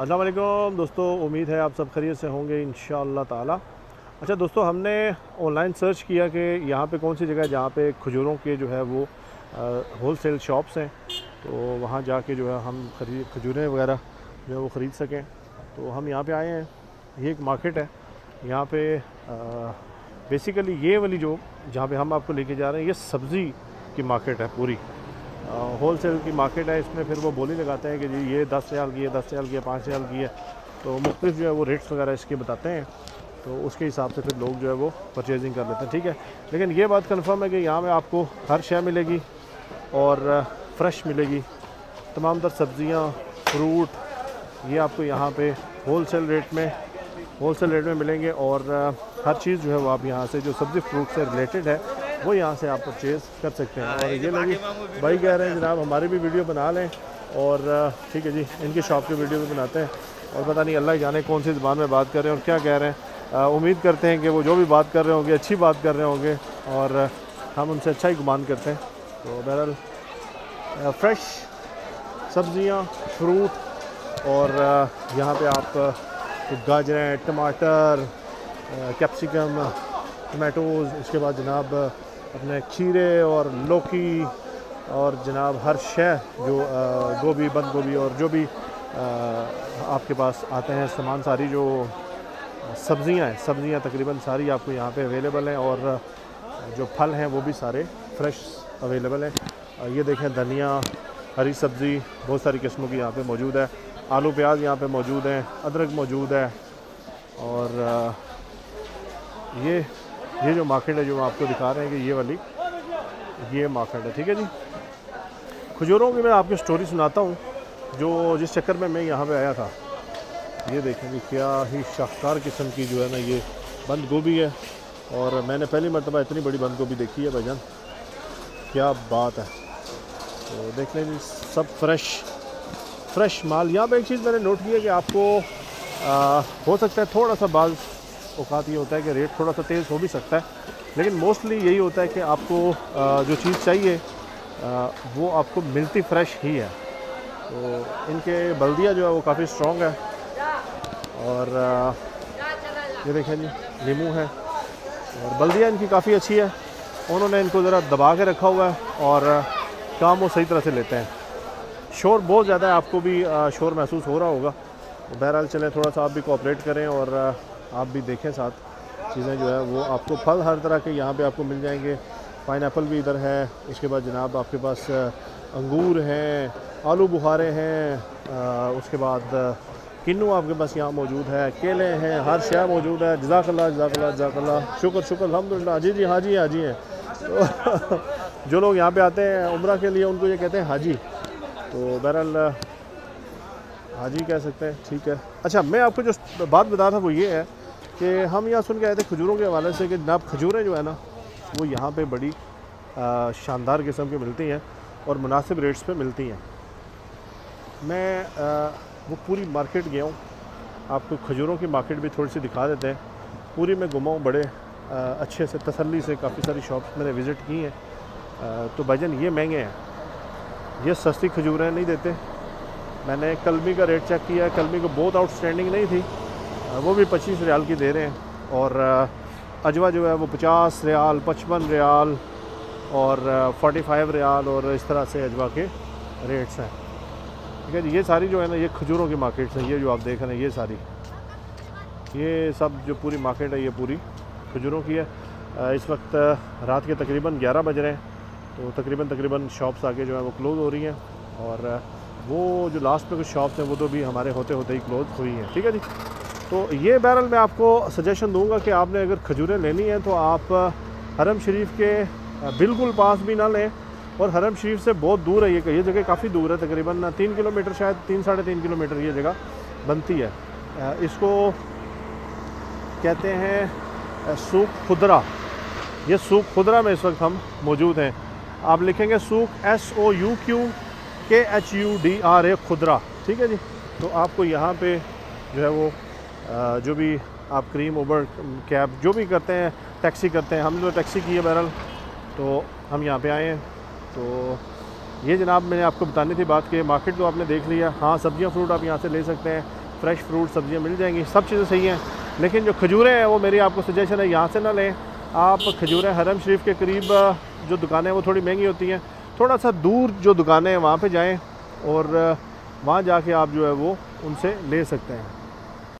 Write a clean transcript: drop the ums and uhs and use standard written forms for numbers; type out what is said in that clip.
अस्सलाम वालेकुम दोस्तों, उम्मीद है आप सब खैरियत से होंगे इंशाअल्लाह ताला। अच्छा दोस्तों, हमने ऑनलाइन सर्च किया कि यहाँ पे कौन सी जगह है जहाँ पे खजूरों के जो है वो होल सेल शॉप्स हैं, तो वहाँ जाके जो है हम खजूरें वगैरह जो है वो ख़रीद सकें। तो हम यहाँ पे आए हैं। ये एक मार्केट है यहाँ पे। बेसिकली ये वाली जो जहाँ पे हम आपको लेके जा रहे हैं, ये सब्ज़ी की मार्केट है पूरी। होल सेल की मार्केट है। इसमें फिर वो बोली लगाते हैं कि जी ये 10 रियाल की है, 10 रियाल की है, 5 रियाल की है। तो मुख्तलिफ जो है वो रेट्स वगैरह इसके बताते हैं, तो उसके हिसाब से फिर लोग जो है वो परचेजिंग कर लेते हैं। ठीक है, लेकिन ये बात कंफर्म है कि यहाँ में आपको हर शय मिलेगी और फ्रेश मिलेगी। तमाम तर सब्ज़ियाँ, फ्रूट ये आपको यहाँ पे होल सेल रेट में मिलेंगे। और हर चीज़ जो है वो आप यहाँ से जो सब्ज़ी फ्रूट से रिलेटेड है वो यहाँ से आप परचेज़ कर सकते हैं। और ये लोग भाई कह रहे हैं जनाब हमारी भी वीडियो बना लें, और ठीक है जी, इनकी शॉप की वीडियो भी बनाते हैं। और पता नहीं अल्लाह जाने कौन सी ज़बान में बात कर रहे हैं और क्या कह रहे हैं। उम्मीद करते हैं कि वो जो भी बात कर रहे होंगे अच्छी बात कर रहे होंगे, और हम उनसे अच्छा ही गुमान करते हैं। तो बहरहाल फ्रेश सब्ज़ियाँ, फ्रूट, और यहाँ पे आप गाजरें, टमाटर, कैप्सिकम, टमाटोज़, उसके बाद जनाब अपने खीरे और लौकी, और जनाब हर शय जो गोभी, बंद गोभी और जो भी आपके पास आते हैं सामान, सारी जो सब्ज़ियाँ तकरीबन सारी आपको यहाँ पे अवेलेबल हैं। और जो फल हैं वो भी सारे फ्रेश अवेलेबल हैं। ये देखें, धनिया, हरी सब्ज़ी बहुत सारी किस्मों की यहाँ पे मौजूद है। आलू प्याज यहाँ पे मौजूद हैं, अदरक मौजूद है। और ये जो मार्केट है जो हम आपको दिखा रहे हैं कि ये वाली ये मार्केट है। ठीक है जी, खजूरों की मैं आपको स्टोरी सुनाता हूँ जो जिस चक्कर में मैं यहाँ पे आया था। ये देखें जी, क्या ही शाहकार किस्म की जो है ना ये बंद गोभी है। और मैंने पहली मरतबा इतनी बड़ी बंद गोभी देखी है भाईजान, क्या बात है। तो देख लें जी, सब फ्रेश माल। यहाँ पे एक चीज़ मैंने नोट की है कि आपको हो सकता है थोड़ा सा बाज़ औकात ये होता है कि रेट थोड़ा सा तेज़ हो भी सकता है, लेकिन मोस्टली यही होता है कि आपको जो चीज़ चाहिए वो आपको मिलती फ़्रेश ही है। तो इनके बल्दिया जो है वो काफ़ी स्ट्रॉन्ग है। और ये देखें जी, नींबू है और बल्दिया इनकी काफ़ी अच्छी है। उन्होंने इनको ज़रा दबा के रखा हुआ है और काम वो सही तरह से लेते हैं। शोर बहुत ज़्यादा है, आपको भी शोर महसूस हो रहा होगा। तो बहरहाल चलें, थोड़ा सा आप भी कोऑपरेट करें और आप भी देखें साथ चीज़ें जो है वो। आपको फल हर तरह के यहाँ पे आपको मिल जाएंगे। पाइनएप्पल भी इधर है। उसके बाद जनाब आपके पास अंगूर हैं, आलू बुखारे हैं, उसके बाद किन्नू आपके पास यहाँ मौजूद है, केले हैं, हर शय मौजूद है। जज़ाकल्लाह, शुक्र अल्हम्दुलिल्लाह। जी हाजी हैं। तो जो लोग यहाँ पे आते हैं उम्रा के लिए उनको ये कहते हैं हाजी। तो बहरहाल हाजी कह सकते हैं, ठीक है। अच्छा, मैं आपको जो बात बता रहा था वो ये है कि हम यहाँ सुन के आए थे खजूरों के हवाले से कि जनाब खजूरें जो है ना वो यहाँ पे बड़ी शानदार किस्म की मिलती हैं और मुनासिब रेट्स पे मिलती हैं। मैं वो पूरी मार्केट गया हूँ, आपको खजूरों की मार्केट भी थोड़ी सी दिखा देते हैं। पूरी मैं घुमा हूँ बड़े अच्छे से, तसल्ली से। काफ़ी सारी शॉप्स मैंने विज़िट की हैं। तो भाईजान ये महंगे हैं, ये सस्ती खजूरें नहीं देते। मैंने कलमी का रेट चेक किया है, कलमी को बहुत आउटस्टैंडिंग नहीं थी, वो भी 25 रियाल की दे रहे हैं। और अजवा जो है वो 50 रियाल, 55 रियाल और 45 रियाल, और इस तरह से अजवा के रेट्स हैं। ठीक है जी, ये सारी जो है ना ये खजूरों की मार्केट्स हैं। ये जो आप देख रहे हैं ये सारी, ये सब जो पूरी मार्केट है ये पूरी खजूरों की है। इस वक्त रात के तकरीबन 11 बज रहे हैं, तो तकरीबन शॉप्स आगे जो है वो क्लोज़ हो रही हैं। और वो जो लास्ट में कुछ शॉप्स हैं वो तो भी हमारे होते ही क्लोज़ हुई हैं। ठीक है जी, तो ये बहरहाल मैं आपको सजेशन दूंगा कि आपने अगर खजूरें लेनी हैं तो आप हरम शरीफ के बिल्कुल पास भी ना लें, और हरम शरीफ से बहुत दूर है ये जगह, काफ़ी दूर है, तकरीबन 3 किलोमीटर, शायद 3-3.5 किलोमीटर ये जगह बनती है। इसको कहते हैं सूक खुदरा। ये सूक खुदरा में इस वक्त हम मौजूद हैं। आप लिखेंगे सूक SOUQKHUDRA खुदरा। ठीक है जी, तो आपको यहाँ पे जो है वो जो भी आप क्रीम, उबर, कैब जो भी करते हैं, टैक्सी करते हैं, हमने तो टैक्सी की है बहरहाल, तो हम यहाँ पे आए हैं। तो ये जनाब मैंने आपको बतानी थी बात कि मार्केट तो आपने देख लिया। हाँ, सब्जियां फ्रूट आप यहाँ से ले सकते हैं। फ्रेश फ्रूट सब्जियां मिल जाएंगी, सब चीज़ें सही हैं। लेकिन जो खजूरें हैं वो मेरी आपको सजेशन है यहाँ से ना लें आप। खजूरें हरम शरीफ के करीब जो दुकानें हैं वो थोड़ी महंगी होती हैं, थोड़ा सा दूर जो दुकानें हैं वहाँ पे जाएं और वहाँ जाके आप जो है वो उनसे ले सकते हैं।